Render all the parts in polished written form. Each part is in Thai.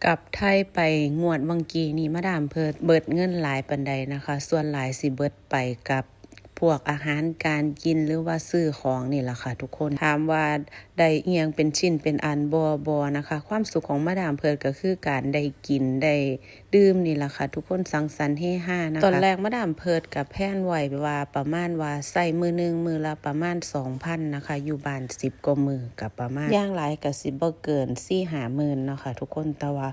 กลับไทยไปงวดบางกีนี่มาดามเพิดเบิดเงินหลายปานใดนะคะส่วนหลายสิเบิดไปกับพวกอาหารการกินหรือว่าซื้อของนี่แหละค่ะทุกคนถามว่าได้เอียงเป็นชิ้นเป็นอันบ่นะคะความสุขของมาดามเพิดก็คือการได้กินได้ดื่มนี่แหละค่ะทุกคนสังสรรค์เฮฮานะคะตอนแรกมาดามเพิดกับแพนไว้ว่าประมาณว่าใส่มือนึงมือละประมาณ 2,000 นะคะอยู่บ้าน10กว่ามื้อกับประมาณอย่างหลายก็สิบ่เกิน 4-5 หมื่นเนาะค่ะทุกคนแต่ว่า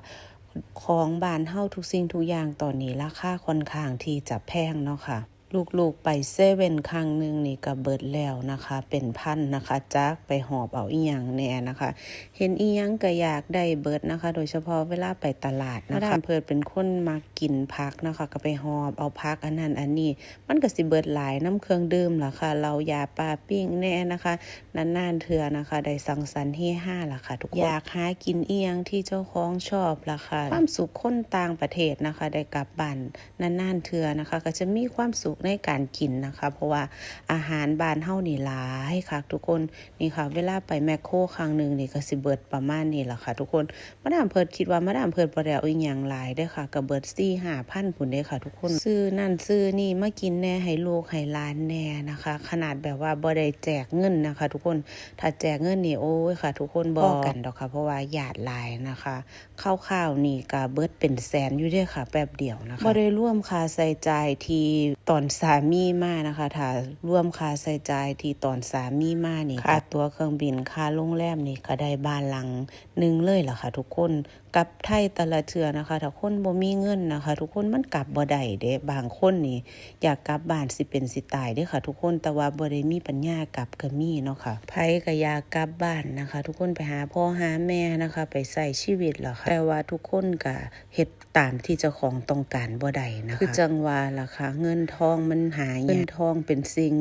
ของบ้านเฮาทุกสิ่งทุกอย่างตอนนี้ราคาค่อนข้างที่จะแพงเนาะค่ะลูกๆไปเซเว่นครั้งนึงนี่ก็เบิดแล้วนะคะเป็นพันนะคะจักไปหอบเอาอีหยังแน่นะคะเห็นอีหยังก็อยากได้เบิดนะคะโดยเฉพาะเวลาไปตลาดนะคะเพิ่นเป็นคนมักกินผักนะคะก็ไปหอบเอาผักอันนั้นอันนี้มันก็สิเบิดหลายน้ำเครื่องดื่มล่ะค่ะเรายาปลาปิ้งแน่นะคะนานๆเทื่อนะคะได้สังสรรค์เฮฮาล่ะค่ะทุกคนอยากหากินอีหยังที่เจ้าของชอบล่ะค่ะความสุขคนต่างประเทศนะคะได้กลับบ้านนานๆเทื่อนะคะก็จะมีความสุขในการกินนะคะเพราะว่าอาหารบ้านเฮานี่หลายค่ะทุกคนนี่ค่ะเวลาไปแมคโครครั้งนึงนี่ก็สิเบิดประมาณนี้ล่ะค่ะทุกคนมาดามเพิดคิดว่ามาดามเพิดบ่ได้เอาอีหยังหลายเด้อค่ะก็เบิด 4-5,000 พุ่นเด้อค่ะทุกคนซื้อนั่นซื้อนี่มากินแน่ให้ลูกให้หลานแน่นะคะขนาดแบบว่าบ่ได้แจกเงินนะคะทุกคนถ้าแจกเงินนี่โอ้ยค่ะทุกคนบ่กันดอกค่ะเพราะว่าญาติหลายนะคะข้าวๆนี่ก็เบิดเป็นแสนอยู่เด้อค่ะแป๊บเดียวนะคะบ่ได้รวมค่าใช้จ่ายที่ตอนสามีมานะคะถ้ารวมค่าใช้จ่ายที่ตอนสามีมานี่ค่าตั๋วเครื่องบินค่าโรงแรมนี่ก็ได้บ้านหลังนึงเลยล่ะค่ะทุกคนกลับไทยแต่ละเทื่อนะคะถ้าคนบ่มีเงินนะคะทุกคนมันกลับบ่ได้เด้บางคนนี่อยากกลับบ้านสิเป็นสิตายเด้อค่ะทุกคนแต่ว่าบ่ได้มีปัญญากลับก็มีเนาะค่ะไผก็อยากกลับบ้านนะคะทุกคนไปหาพ่อหาแม่นะคะไปใช้ชีวิตล่ะค่ะแต่ว่าทุกคนก็เฮ็ดตามที่เจ้าของต้องการบ่ได้นะคะคือจังว่าล่ะค่ะเงินทองมันหายเงินทองเป็นสิ่ง